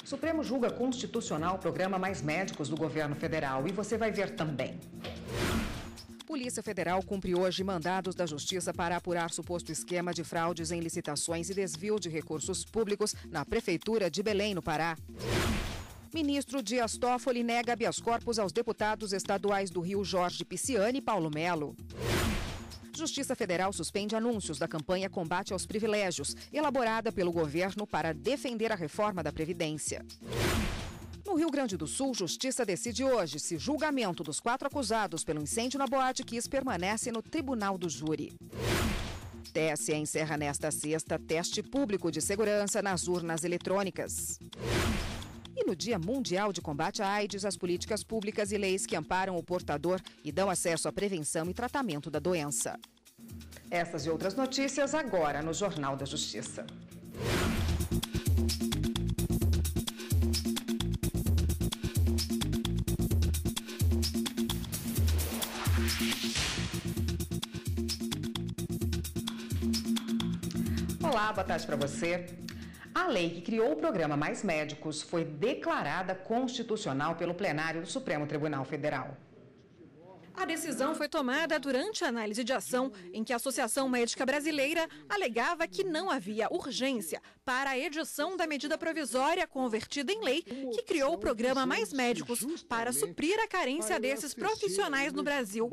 O Supremo julga constitucional o programa Mais Médicos do governo federal e você vai ver também. Polícia Federal cumpre hoje mandados da Justiça para apurar suposto esquema de fraudes em licitações e desvio de recursos públicos na Prefeitura de Belém, no Pará. Ministro Dias Toffoli nega habeas corpus aos deputados estaduais do Rio Jorge Pisciani e Paulo Melo. Justiça Federal suspende anúncios da campanha Combate aos Privilégios, elaborada pelo governo para defender a reforma da Previdência. No Rio Grande do Sul, Justiça decide hoje se julgamento dos 4 acusados pelo incêndio na Boate Kiss permanece no Tribunal do Júri. TSE encerra nesta sexta teste público de segurança nas urnas eletrônicas. E no Dia Mundial de Combate à AIDS, as políticas públicas e leis que amparam o portador e dão acesso à prevenção e tratamento da doença. Essas e outras notícias agora no Jornal da Justiça. Olá, boa tarde para você. A lei que criou o programa Mais Médicos foi declarada constitucional pelo plenário do Supremo Tribunal Federal. A decisão foi tomada durante a análise de ação em que a Associação Médica Brasileira alegava que não havia urgência para a edição da medida provisória convertida em lei que criou o programa Mais Médicos para suprir a carência desses profissionais no Brasil.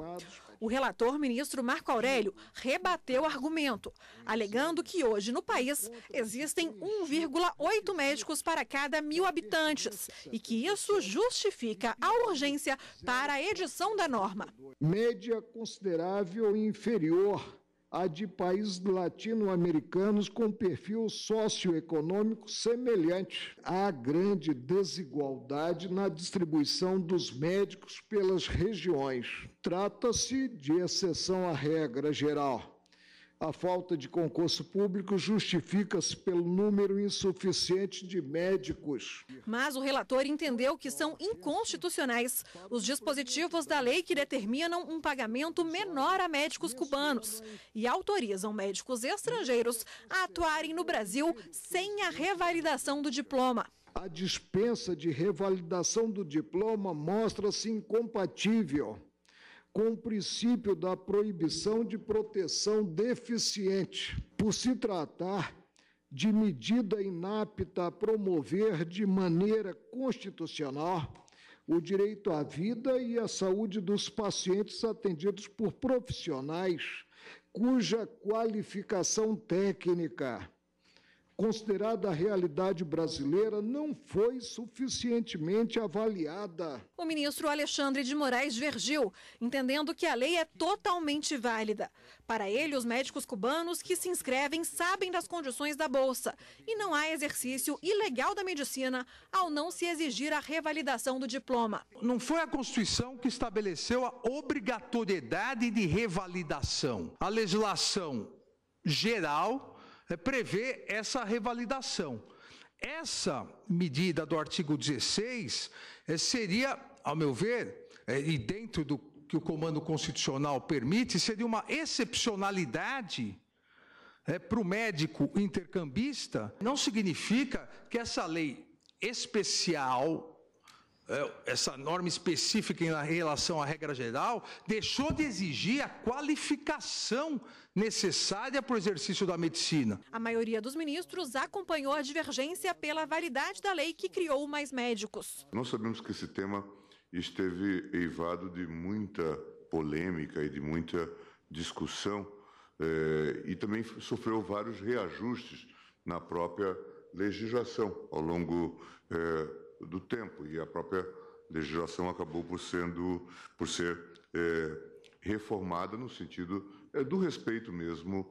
O relator, ministro Marco Aurélio, rebateu o argumento, alegando que hoje no país existem 1,8 médicos para cada 1.000 habitantes e que isso justifica a urgência para a edição da norma. Média considerável inferior à de países latino-americanos com perfil socioeconômico semelhante. Há grande desigualdade na distribuição dos médicos pelas regiões. Trata-se de exceção à regra geral. A falta de concurso público justifica-se pelo número insuficiente de médicos. Mas o relator entendeu que são inconstitucionais os dispositivos da lei que determinam um pagamento menor a médicos cubanos e autorizam médicos estrangeiros a atuarem no Brasil sem a revalidação do diploma. A dispensa de revalidação do diploma mostra-se incompatível com o princípio da proibição de proteção deficiente, por se tratar de medida inapta a promover de maneira constitucional o direito à vida e à saúde dos pacientes atendidos por profissionais cuja qualificação técnica, considerada a realidade brasileira, não foi suficientemente avaliada. O ministro Alexandre de Moraes divergiu, entendendo que a lei é totalmente válida. Para ele, os médicos cubanos que se inscrevem sabem das condições da bolsa e não há exercício ilegal da medicina ao não se exigir a revalidação do diploma. Não foi a Constituição que estabeleceu a obrigatoriedade de revalidação. A legislação geral prevê essa revalidação. Essa medida do artigo 16 seria, ao meu ver, e dentro do que o comando constitucional permite, seria uma excepcionalidade para o médico intercambista. Não significa que essa lei especial, essa norma específica em relação à regra geral, deixou de exigir a qualificação necessária para o exercício da medicina. A maioria dos ministros acompanhou a divergência pela validade da lei que criou o Mais Médicos. Nós sabemos que esse tema esteve eivado de muita polêmica e de muita discussão e também sofreu vários reajustes na própria legislação ao longo do tempo, e a própria legislação acabou por ser reformada no sentido do respeito mesmo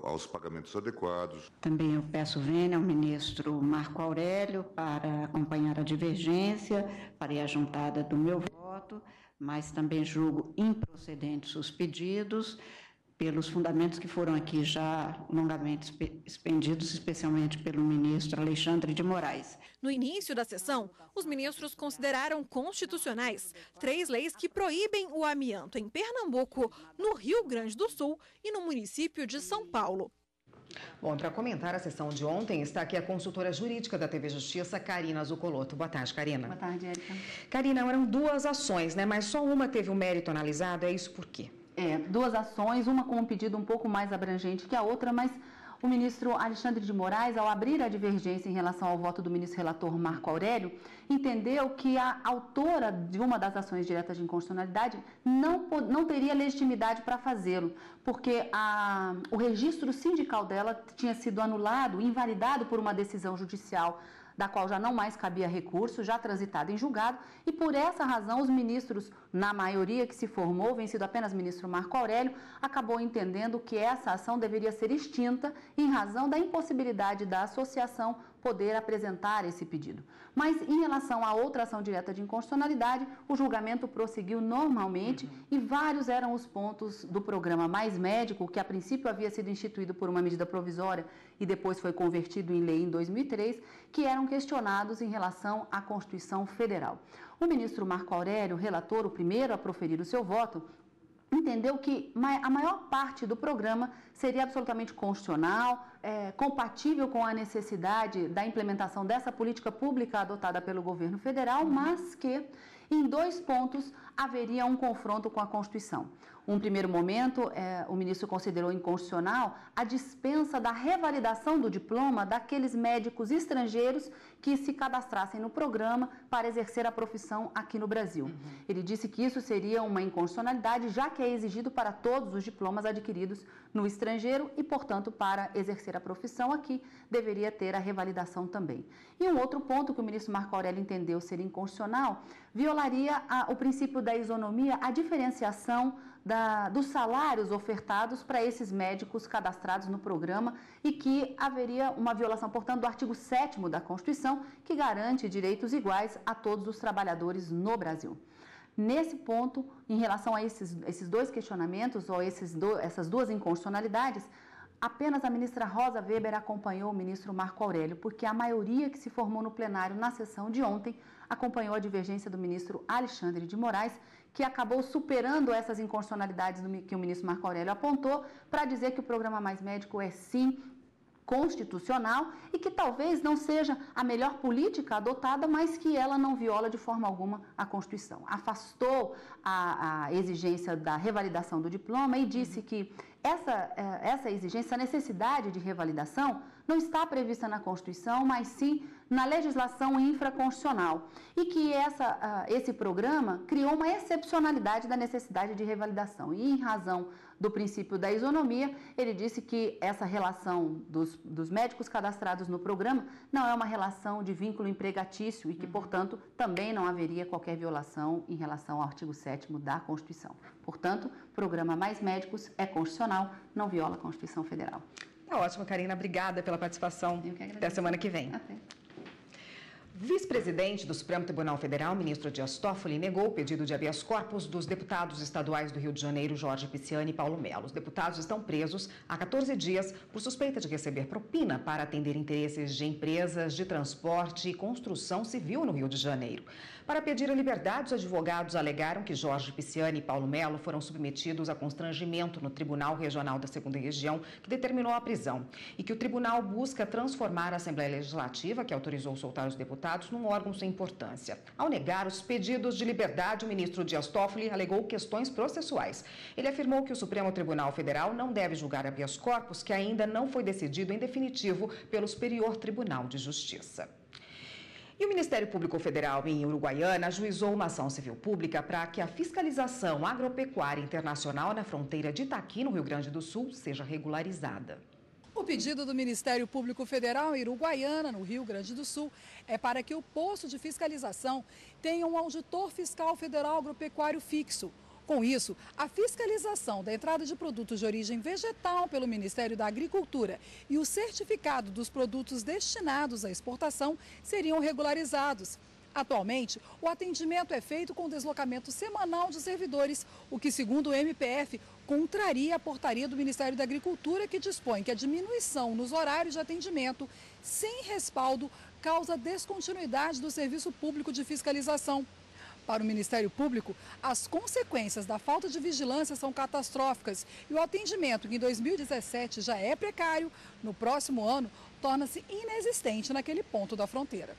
aos pagamentos adequados. Também eu peço vênia ao ministro Marco Aurélio para acompanhar a divergência, farei a juntada do meu voto, mas também julgo improcedentes os pedidos, pelos fundamentos que foram aqui já longamente expendidos, especialmente pelo ministro Alexandre de Moraes. No início da sessão, os ministros consideraram constitucionais 3 leis que proíbem o amianto em Pernambuco, no Rio Grande do Sul e no município de São Paulo. Bom, para comentar a sessão de ontem, está aqui a consultora jurídica da TV Justiça, Karina Zucolotto. Boa tarde, Karina. Boa tarde, Érica. Karina, eram 2 ações, né? Mas só uma teve o mérito analisado, é isso por quê? 2 ações, uma com um pedido um pouco mais abrangente que a outra, mas o ministro Alexandre de Moraes, ao abrir a divergência em relação ao voto do ministro relator Marco Aurélio, entendeu que a autora de uma das ações diretas de inconstitucionalidade não teria legitimidade para fazê-lo, porque o registro sindical dela tinha sido anulado, invalidado por uma decisão judicial da qual já não mais cabia recurso, já transitado em julgado, e por essa razão os ministros, na maioria que se formou, vencido apenas o ministro Marco Aurélio, acabou entendendo que essa ação deveria ser extinta em razão da impossibilidade da associação poder apresentar esse pedido. Mas, em relação à outra ação direta de inconstitucionalidade, o julgamento prosseguiu normalmente e vários eram os pontos do programa Mais Médico, que a princípio havia sido instituído por uma medida provisória e depois foi convertido em lei em 2003, que eram questionados em relação à Constituição Federal. O ministro Marco Aurélio, relator, o primeiro a proferir o seu voto, entendeu que a maior parte do programa seria absolutamente constitucional, compatível com a necessidade da implementação dessa política pública adotada pelo governo federal, mas que, em 2 pontos, haveria um confronto com a Constituição. Um primeiro momento, o ministro considerou inconstitucional a dispensa da revalidação do diploma daqueles médicos estrangeiros que se cadastrassem no programa para exercer a profissão aqui no Brasil. Ele disse que isso seria uma inconstitucionalidade, já que é exigido para todos os diplomas adquiridos no estrangeiro e, portanto, para exercer a profissão aqui, deveria ter a revalidação também. E um outro ponto que o ministro Marco Aurélio entendeu ser inconstitucional, violaria o princípio da isonomia, a diferenciação dos salários ofertados para esses médicos cadastrados no programa e que haveria uma violação, portanto, do artigo 7º da Constituição, que garante direitos iguais a todos os trabalhadores no Brasil. Nesse ponto, em relação a esses 2 questionamentos ou essas 2 inconstitucionalidades, apenas a ministra Rosa Weber acompanhou o ministro Marco Aurélio, porque a maioria que se formou no plenário na sessão de ontem acompanhou a divergência do ministro Alexandre de Moraes, que acabou superando essas inconstitucionalidades que o ministro Marco Aurélio apontou para dizer que o programa Mais Médico é sim constitucional e que talvez não seja a melhor política adotada, mas que ela não viola de forma alguma a Constituição. Afastou a exigência da revalidação do diploma e disse que essa exigência, a necessidade de revalidação, não está prevista na Constituição, mas sim na legislação infraconstitucional. E que esse programa criou uma excepcionalidade da necessidade de revalidação. E, em razão do princípio da isonomia, ele disse que essa relação dos médicos cadastrados no programa não é uma relação de vínculo empregatício e que, portanto, também não haveria qualquer violação em relação ao artigo 7º da Constituição. Portanto, o programa Mais Médicos é constitucional, não viola a Constituição Federal. Tá ótimo, Karina. Obrigada pela participação. Eu que agradeço. Até semana que vem. Até. Vice-presidente do Supremo Tribunal Federal, ministro Dias Toffoli, negou o pedido de habeas corpus dos deputados estaduais do Rio de Janeiro, Jorge Pisciani e Paulo Melo. Os deputados estão presos há 14 dias por suspeita de receber propina para atender interesses de empresas de transporte e construção civil no Rio de Janeiro. Para pedir a liberdade, os advogados alegaram que Jorge Pisciani e Paulo Melo foram submetidos a constrangimento no Tribunal Regional da 2ª Região, que determinou a prisão, e que o tribunal busca transformar a Assembleia Legislativa, que autorizou soltar os deputados, num órgão sem importância. Ao negar os pedidos de liberdade, o ministro Dias Toffoli alegou questões processuais. Ele afirmou que o Supremo Tribunal Federal não deve julgar habeas corpus, que ainda não foi decidido em definitivo pelo Superior Tribunal de Justiça. E o Ministério Público Federal em Uruguaiana ajuizou uma ação civil pública para que a fiscalização agropecuária internacional na fronteira de Itaqui, no Rio Grande do Sul, seja regularizada. O pedido do Ministério Público Federal em Uruguaiana, no Rio Grande do Sul, é para que o posto de fiscalização tenha um auditor fiscal federal agropecuário fixo. Com isso, a fiscalização da entrada de produtos de origem vegetal pelo Ministério da Agricultura e o certificado dos produtos destinados à exportação seriam regularizados. Atualmente, o atendimento é feito com deslocamento semanal de servidores, o que, segundo o MPF, contraria a portaria do Ministério da Agricultura, que dispõe que a diminuição nos horários de atendimento, sem respaldo, causa descontinuidade do serviço público de fiscalização. Para o Ministério Público, as consequências da falta de vigilância são catastróficas e o atendimento, que em 2017 já é precário, no próximo ano torna-se inexistente naquele ponto da fronteira.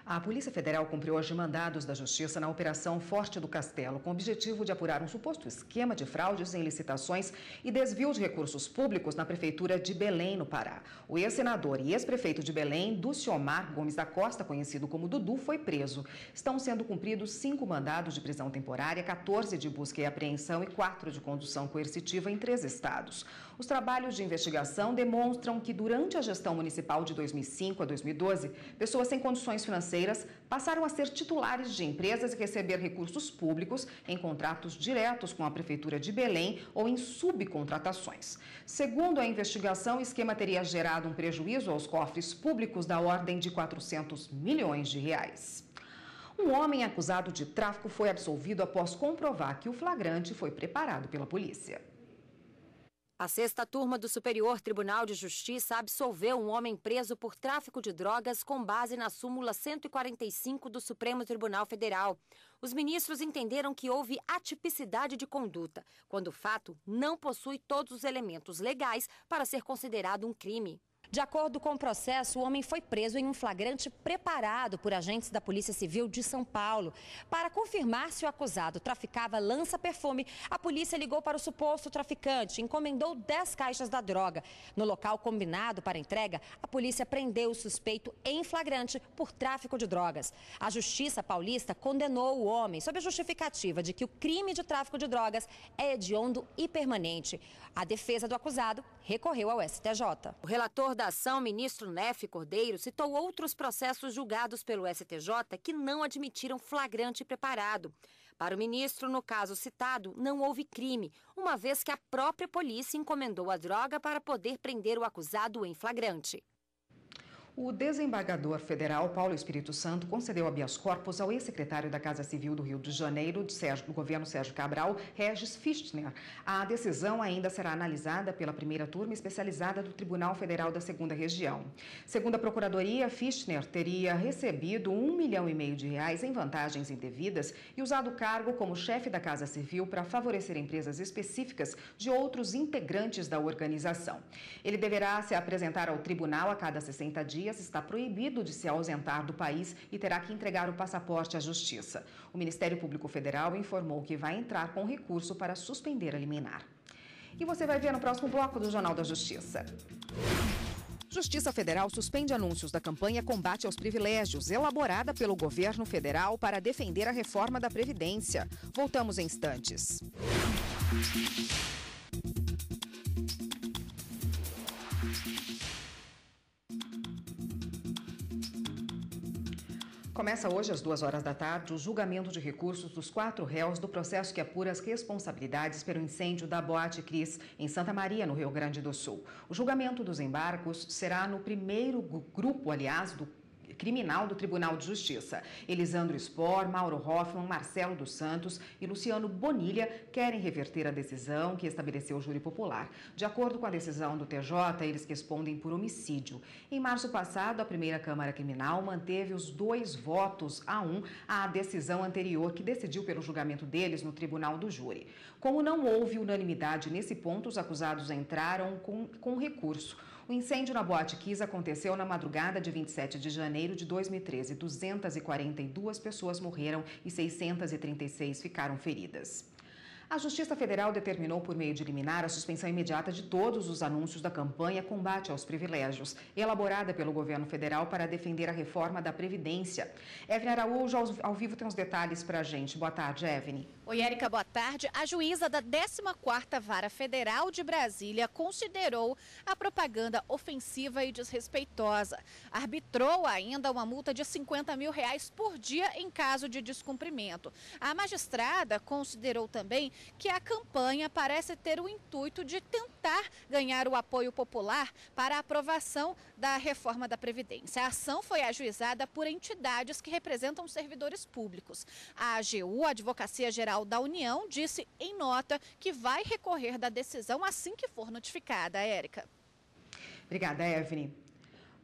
A Polícia Federal cumpriu hoje mandados da Justiça na Operação Forte do Castelo, com o objetivo de apurar um suposto esquema de fraudes em licitações e desvio de recursos públicos na Prefeitura de Belém, no Pará. O ex-senador e ex-prefeito de Belém, Duciomar Gomes da Costa, conhecido como Dudu, foi preso. Estão sendo cumpridos 5 mandados de prisão temporária, 14 de busca e apreensão e 4 de condução coercitiva em 3 estados. Os trabalhos de investigação demonstram que, durante a gestão municipal de 2005 a 2012, pessoas sem condições financeiras passaram a ser titulares de empresas e receber recursos públicos em contratos diretos com a Prefeitura de Belém ou em subcontratações. Segundo a investigação, o esquema teria gerado um prejuízo aos cofres públicos da ordem de 400 milhões de reais. Um homem acusado de tráfico foi absolvido após comprovar que o flagrante foi preparado pela polícia. A 6ª turma do Superior Tribunal de Justiça absolveu um homem preso por tráfico de drogas com base na súmula 145 do Supremo Tribunal Federal. Os ministros entenderam que houve atipicidade de conduta, quando o fato não possui todos os elementos legais para ser considerado um crime. De acordo com o processo, o homem foi preso em um flagrante preparado por agentes da Polícia Civil de São Paulo. Para confirmar se o acusado traficava lança-perfume, a polícia ligou para o suposto traficante e encomendou 10 caixas da droga. No local combinado para entrega, a polícia prendeu o suspeito em flagrante por tráfico de drogas. A Justiça Paulista condenou o homem sob a justificativa de que o crime de tráfico de drogas é hediondo e permanente. A defesa do acusado recorreu ao STJ. O relator da ação, ministro Nefe Cordeiro, citou outros processos julgados pelo STJ que não admitiram flagrante preparado. Para o ministro, no caso citado, não houve crime, uma vez que a própria polícia encomendou a droga para poder prender o acusado em flagrante. O desembargador federal Paulo Espírito Santo concedeu habeas corpus ao ex-secretário da Casa Civil do Rio de Janeiro, do governo Sérgio Cabral, Regis Fichtner. A decisão ainda será analisada pela primeira turma especializada do Tribunal Federal da 2ª Região. Segundo a Procuradoria, Fichtner teria recebido R$1,5 milhão em vantagens indevidas e usado o cargo como chefe da Casa Civil para favorecer empresas específicas de outros integrantes da organização. Ele deverá se apresentar ao tribunal a cada 60 dias, está proibido de se ausentar do país e terá que entregar o passaporte à Justiça. O Ministério Público Federal informou que vai entrar com recurso para suspender a liminar. E você vai ver no próximo bloco do Jornal da Justiça. Justiça Federal suspende anúncios da campanha Combate aos Privilégios, elaborada pelo governo federal para defender a reforma da Previdência. Voltamos em instantes. Começa hoje, às 14h, o julgamento de recursos dos 4 réus do processo que apura as responsabilidades pelo incêndio da Boate Cris, em Santa Maria, no Rio Grande do Sul. O julgamento dos embargos será no primeiro grupo, do criminal do Tribunal de Justiça. Elisandro Spor, Mauro Hoffman, Marcelo dos Santos e Luciano Bonilha querem reverter a decisão que estabeleceu o júri popular. De acordo com a decisão do TJ, eles respondem por homicídio. Em março passado, a primeira Câmara Criminal manteve os 2 votos a 1 à decisão anterior que decidiu pelo julgamento deles no Tribunal do Júri. Como não houve unanimidade nesse ponto, os acusados entraram com recurso. O incêndio na Boate Kiss aconteceu na madrugada de 27 de janeiro de 2013. 242 pessoas morreram e 636 ficaram feridas. A Justiça Federal determinou por meio de liminar a suspensão imediata de todos os anúncios da campanha Combate aos Privilégios, elaborada pelo governo federal para defender a reforma da Previdência. Evne Araújo, ao vivo, tem os detalhes para a gente. Boa tarde, Evne. Oi, Érica, boa tarde. A juíza da 14ª Vara Federal de Brasília considerou a propaganda ofensiva e desrespeitosa. Arbitrou ainda uma multa de R$50 mil por dia em caso de descumprimento. A magistrada considerou também que a campanha parece ter o intuito de tentar ganhar o apoio popular para a aprovação da reforma da Previdência. A ação foi ajuizada por entidades que representam servidores públicos. A AGU, a Advocacia Geral da União, disse em nota que vai recorrer da decisão assim que for notificada. Érica. Obrigada, Evne.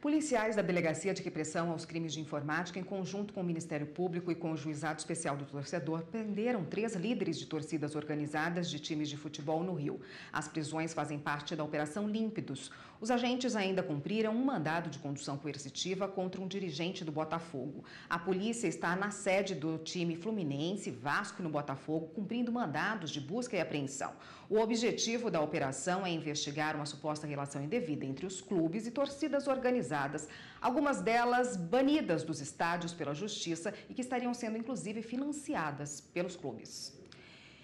Policiais da Delegacia de Repressão aos Crimes de Informática, em conjunto com o Ministério Público e com o Juizado Especial do Torcedor, prenderam 3 líderes de torcidas organizadas de times de futebol no Rio. As prisões fazem parte da Operação Límpidos. Os agentes ainda cumpriram um mandado de condução coercitiva contra um dirigente do Botafogo. A polícia está na sede do time Fluminense, Vasco no Botafogo, cumprindo mandados de busca e apreensão. O objetivo da operação é investigar uma suposta relação indevida entre os clubes e torcidas organizadas, algumas delas banidas dos estádios pela Justiça e que estariam sendo, inclusive, financiadas pelos clubes.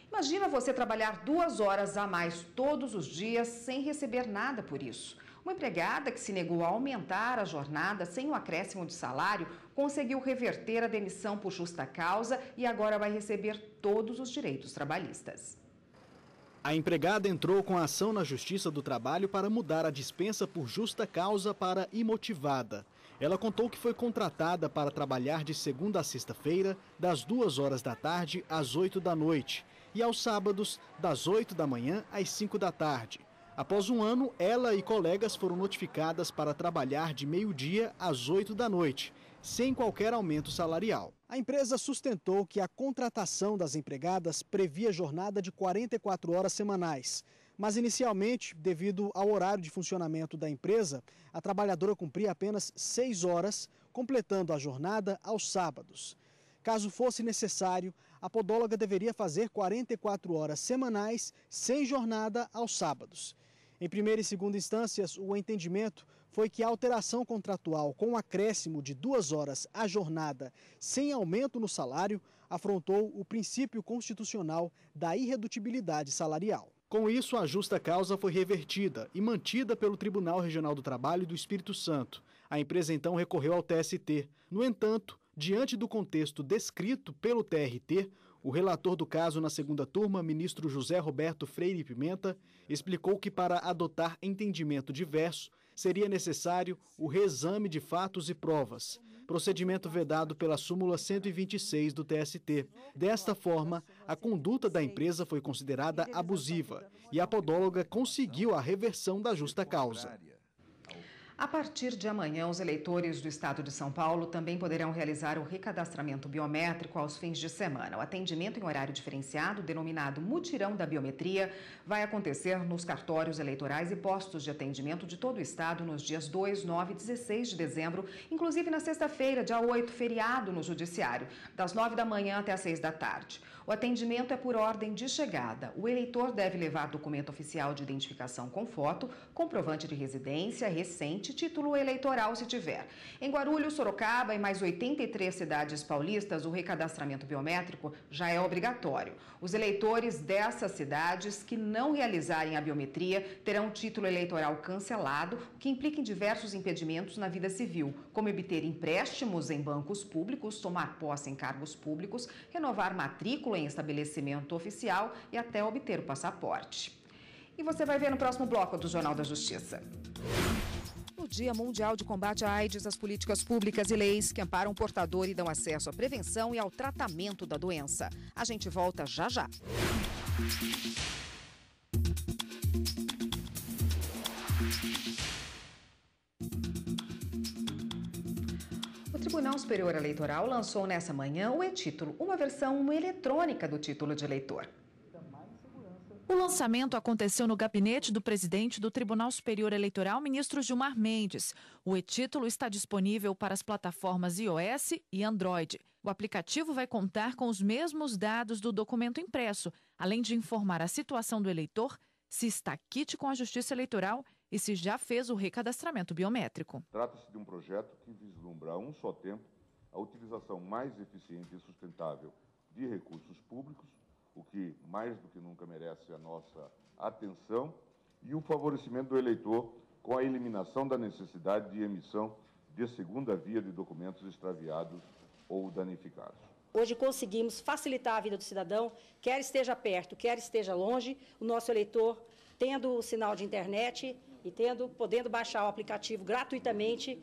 Imagina você trabalhar 2 horas a mais todos os dias sem receber nada por isso. Uma empregada que se negou a aumentar a jornada sem o acréscimo de salário conseguiu reverter a demissão por justa causa e agora vai receber todos os direitos trabalhistas. A empregada entrou com a ação na Justiça do Trabalho para mudar a dispensa por justa causa para imotivada. Ela contou que foi contratada para trabalhar de segunda a sexta-feira, das 2 horas da tarde às 8 da noite, e aos sábados, das 8 da manhã às 5 da tarde. Após um ano, ela e colegas foram notificadas para trabalhar de meio-dia às 8 da noite, sem qualquer aumento salarial. A empresa sustentou que a contratação das empregadas previa jornada de 44 horas semanais. Mas, inicialmente, devido ao horário de funcionamento da empresa, a trabalhadora cumpria apenas 6 horas, completando a jornada aos sábados. Caso fosse necessário, a podóloga deveria fazer 44 horas semanais, sem jornada aos sábados. Em primeira e segunda instâncias, o entendimento foi que a alteração contratual com acréscimo de 2 horas à jornada sem aumento no salário afrontou o princípio constitucional da irredutibilidade salarial. Com isso, a justa causa foi revertida e mantida pelo Tribunal Regional do Trabalho do Espírito Santo. A empresa então recorreu ao TST. No entanto, diante do contexto descrito pelo TRT, o relator do caso na segunda turma, ministro José Roberto Freire Pimenta, explicou que para adotar entendimento diverso, seria necessário o reexame de fatos e provas, procedimento vedado pela súmula 126 do TST. Desta forma, a conduta da empresa foi considerada abusiva e a podóloga conseguiu a reversão da justa causa. A partir de amanhã, os eleitores do estado de São Paulo também poderão realizar o recadastramento biométrico aos fins de semana. O atendimento em horário diferenciado, denominado Mutirão da Biometria, vai acontecer nos cartórios eleitorais e postos de atendimento de todo o estado nos dias 2, 9 e 16 de dezembro, inclusive na sexta-feira, dia 8, feriado no Judiciário, das 9 da manhã até as 6 da tarde. O atendimento é por ordem de chegada. O eleitor deve levar documento oficial de identificação com foto, comprovante de residência recente, título eleitoral se tiver. Em Guarulhos, Sorocaba e mais 83 cidades paulistas, o recadastramento biométrico já é obrigatório. Os eleitores dessas cidades que não realizarem a biometria terão o título eleitoral cancelado, o que implica em diversos impedimentos na vida civil, como obter empréstimos em bancos públicos, tomar posse em cargos públicos, renovar matrícula em estabelecimento oficial e até obter o passaporte. E você vai ver no próximo bloco do Jornal da Justiça. No Dia Mundial de Combate à AIDS, as políticas públicas e leis que amparam o portador e dão acesso à prevenção e ao tratamento da doença. A gente volta já já. O Tribunal Superior Eleitoral lançou nessa manhã o e-título, uma versão eletrônica do título de eleitor. O lançamento aconteceu no gabinete do presidente do Tribunal Superior Eleitoral, ministro Gilmar Mendes. O e-título está disponível para as plataformas iOS e Android. O aplicativo vai contar com os mesmos dados do documento impresso, além de informar a situação do eleitor, se está quite com a Justiça Eleitoral e se já fez o recadastramento biométrico. Trata-se de um projeto que vislumbra a um só tempo a utilização mais eficiente e sustentável de recursos públicos, o que mais do que nunca merece a nossa atenção, e o favorecimento do eleitor com a eliminação da necessidade de emissão de segunda via de documentos extraviados ou danificados. Hoje conseguimos facilitar a vida do cidadão, quer esteja perto, quer esteja longe, o nosso eleitor tendo o sinal de internet e podendo baixar o aplicativo gratuitamente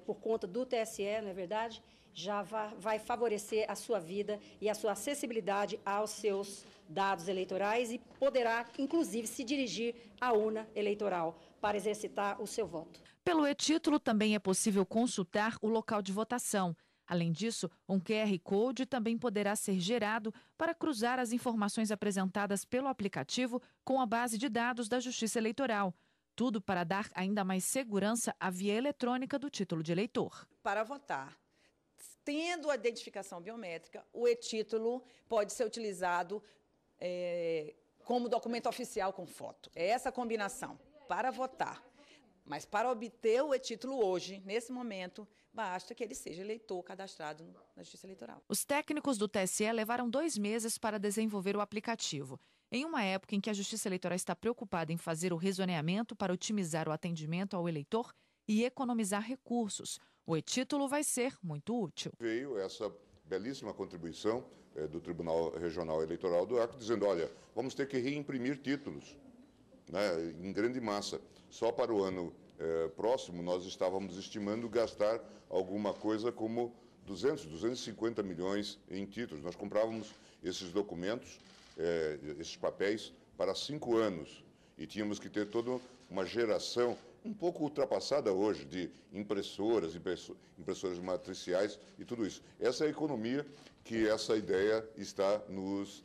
por conta do TSE, não é verdade? Já vai favorecer a sua vida e a sua acessibilidade aos seus dados eleitorais e poderá, inclusive, se dirigir à urna eleitoral para exercitar o seu voto. Pelo e-título também é possível consultar o local de votação. Além disso, um QR Code também poderá ser gerado para cruzar as informações apresentadas pelo aplicativo com a base de dados da Justiça Eleitoral. Tudo para dar ainda mais segurança à via eletrônica do título de eleitor. Para votar, tendo a identificação biométrica, o e-título pode ser utilizado como documento oficial com foto. É essa combinação, para votar. Mas para obter o e-título hoje, nesse momento, basta que ele seja eleitor cadastrado na Justiça Eleitoral. Os técnicos do TSE levaram 2 meses para desenvolver o aplicativo. Em uma época em que a Justiça Eleitoral está preocupada em fazer o rezoneamento para otimizar o atendimento ao eleitor e economizar recursos, o e-título vai ser muito útil. Veio essa belíssima contribuição do Tribunal Regional Eleitoral do Acre, dizendo, olha, vamos ter que reimprimir títulos, né, em grande massa. Só para o ano próximo, nós estávamos estimando gastar alguma coisa como 250 milhões em títulos. Nós comprávamos esses documentos, esses papéis, para 5 anos. E tínhamos que ter toda uma geração um pouco ultrapassada hoje de impressoras matriciais e tudo isso. Essa é a economia que essa ideia está nos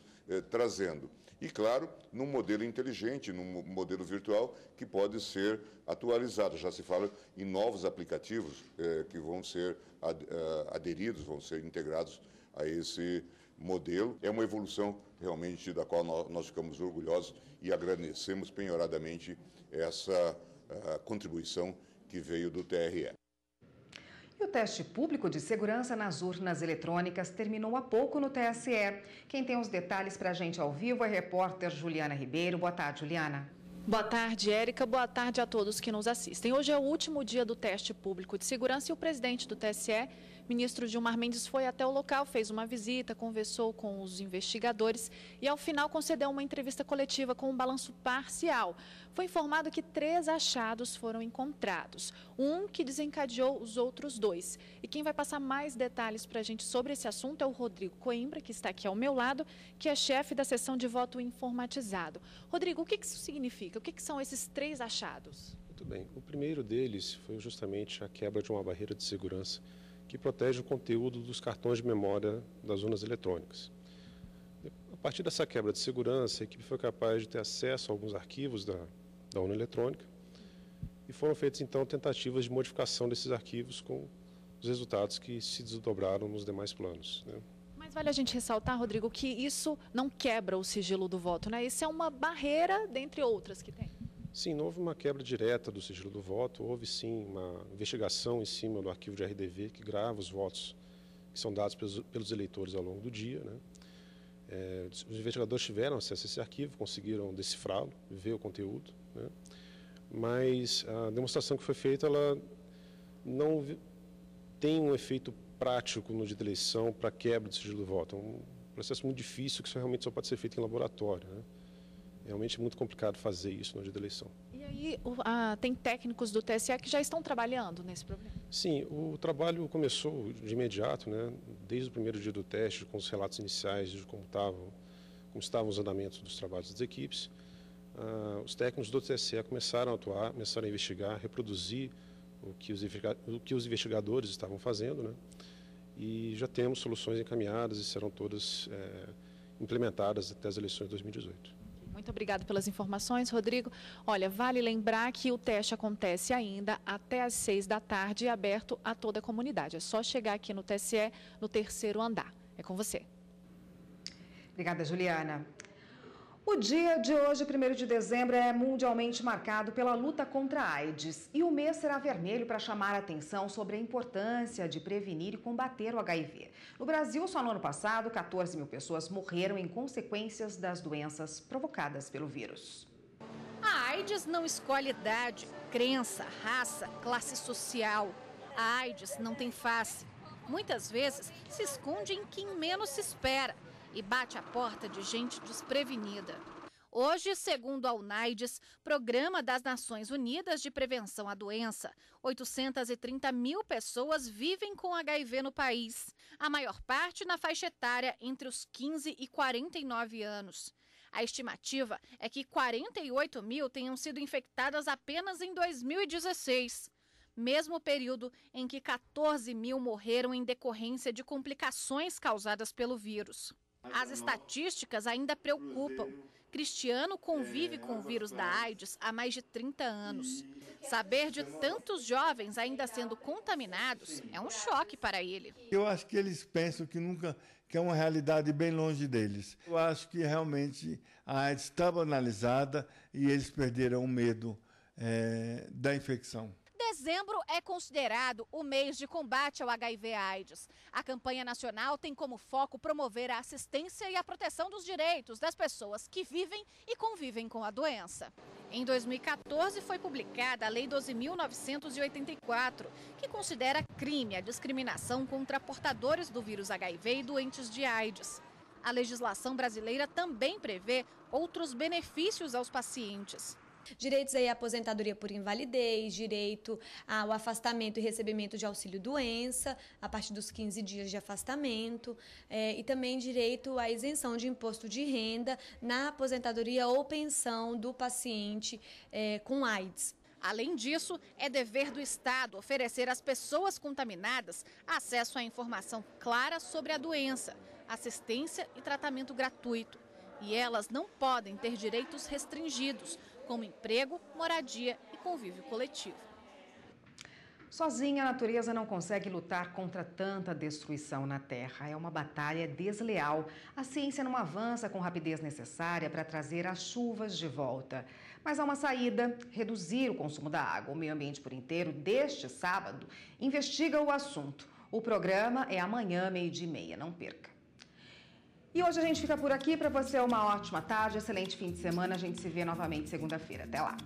trazendo. E, claro, num modelo inteligente, num modelo virtual que pode ser atualizado. Já se fala em novos aplicativos que vão ser aderidos, vão ser integrados a esse modelo. É uma evolução realmente da qual nós ficamos orgulhosos e agradecemos penhoradamente essa contribuição que veio do TRE. E o teste público de segurança nas urnas eletrônicas terminou há pouco no TSE. Quem tem os detalhes para a gente ao vivo é a repórter Juliana Ribeiro. Boa tarde, Juliana. Boa tarde, Érica. Boa tarde a todos que nos assistem. Hoje é o último dia do teste público de segurança e o presidente do TSE, ministro Gilmar Mendes, foi até o local, fez uma visita, conversou com os investigadores e, ao final, concedeu uma entrevista coletiva com um balanço parcial. Foi informado que 3 achados foram encontrados, um que desencadeou os outros 2. E quem vai passar mais detalhes para a gente sobre esse assunto é o Rodrigo Coimbra, que está aqui ao meu lado, que é chefe da seção de voto informatizado. Rodrigo, o que isso significa? O que são esses 3 achados? Muito bem. O primeiro deles foi justamente a quebra de uma barreira de segurança que protege o conteúdo dos cartões de memória das urnas eletrônicas. A partir dessa quebra de segurança, a equipe foi capaz de ter acesso a alguns arquivos da urna eletrônica e foram feitas, então, tentativas de modificação desses arquivos com os resultados que se desdobraram nos demais planos, né? Mas vale a gente ressaltar, Rodrigo, que isso não quebra o sigilo do voto, né? Isso é uma barreira dentre outras que tem. Sim, não houve uma quebra direta do sigilo do voto, houve sim uma investigação em cima do arquivo de RDV que grava os votos que são dados pelos eleitores ao longo do dia, né? Os investigadores tiveram acesso a esse arquivo, conseguiram decifrá-lo, ver o conteúdo, né? Mas a demonstração que foi feita, ela não tem um efeito prático no dia da eleição para quebra do sigilo do voto. É um processo muito difícil que realmente só pode ser feito em laboratório, né? Realmente é muito complicado fazer isso no dia da eleição. E aí tem técnicos do TSE que já estão trabalhando nesse problema? Sim, o trabalho começou de imediato, né? Desde o primeiro dia do teste, com os relatos iniciais de como estavam os andamentos dos trabalhos das equipes. Os técnicos do TSE começaram a atuar, começaram a investigar, reproduzir o que os investigadores estavam fazendo, né? E já temos soluções encaminhadas e serão todas implementadas até as eleições de 2018. Muito obrigada pelas informações, Rodrigo. Olha, vale lembrar que o teste acontece ainda até às 6 da tarde e é aberto a toda a comunidade. É só chegar aqui no TSE, no 3º andar. É com você. Obrigada, Juliana. O dia de hoje, 1º de dezembro, é mundialmente marcado pela luta contra a AIDS. E o mês será vermelho para chamar a atenção sobre a importância de prevenir e combater o HIV. No Brasil, só no ano passado, 14 mil pessoas morreram em consequências das doenças provocadas pelo vírus. A AIDS não escolhe idade, crença, raça, classe social. A AIDS não tem face. Muitas vezes se esconde em quem menos se espera e bate a porta de gente desprevenida. Hoje, segundo a UNAIDS, Programa das Nações Unidas de Prevenção à Doença, 830 mil pessoas vivem com HIV no país, a maior parte na faixa etária entre os 15 e 49 anos. A estimativa é que 48 mil tenham sido infectadas apenas em 2016. mesmo período em que 14 mil morreram em decorrência de complicações causadas pelo vírus. As estatísticas ainda preocupam. Cristiano convive com o vírus da AIDS há mais de 30 anos. Saber de tantos jovens ainda sendo contaminados é um choque para ele. Eu acho que eles pensam que é uma realidade bem longe deles. Eu acho que realmente a AIDS está banalizada e eles perderam o medo da infecção. Dezembro é considerado o mês de combate ao HIV/AIDS. A campanha nacional tem como foco promover a assistência e a proteção dos direitos das pessoas que vivem e convivem com a doença. Em 2014 foi publicada a Lei 12.984, que considera crime a discriminação contra portadores do vírus HIV e doentes de AIDS. A legislação brasileira também prevê outros benefícios aos pacientes. Direitos aí à aposentadoria por invalidez, direito ao afastamento e recebimento de auxílio-doença a partir dos 15 dias de afastamento e também direito à isenção de imposto de renda na aposentadoria ou pensão do paciente com AIDS. Além disso, é dever do Estado oferecer às pessoas contaminadas acesso à informação clara sobre a doença, assistência e tratamento gratuito. E elas não podem ter direitos restringidos, como emprego, moradia e convívio coletivo. Sozinha, a natureza não consegue lutar contra tanta destruição na Terra. É uma batalha desleal. A ciência não avança com a rapidez necessária para trazer as chuvas de volta. Mas há uma saída: reduzir o consumo da água. O Meio Ambiente por Inteiro, deste sábado, investiga o assunto. O programa é amanhã, 12h30. Não perca. E hoje a gente fica por aqui. Para você, uma ótima tarde, excelente fim de semana. A gente se vê novamente segunda-feira. Até lá.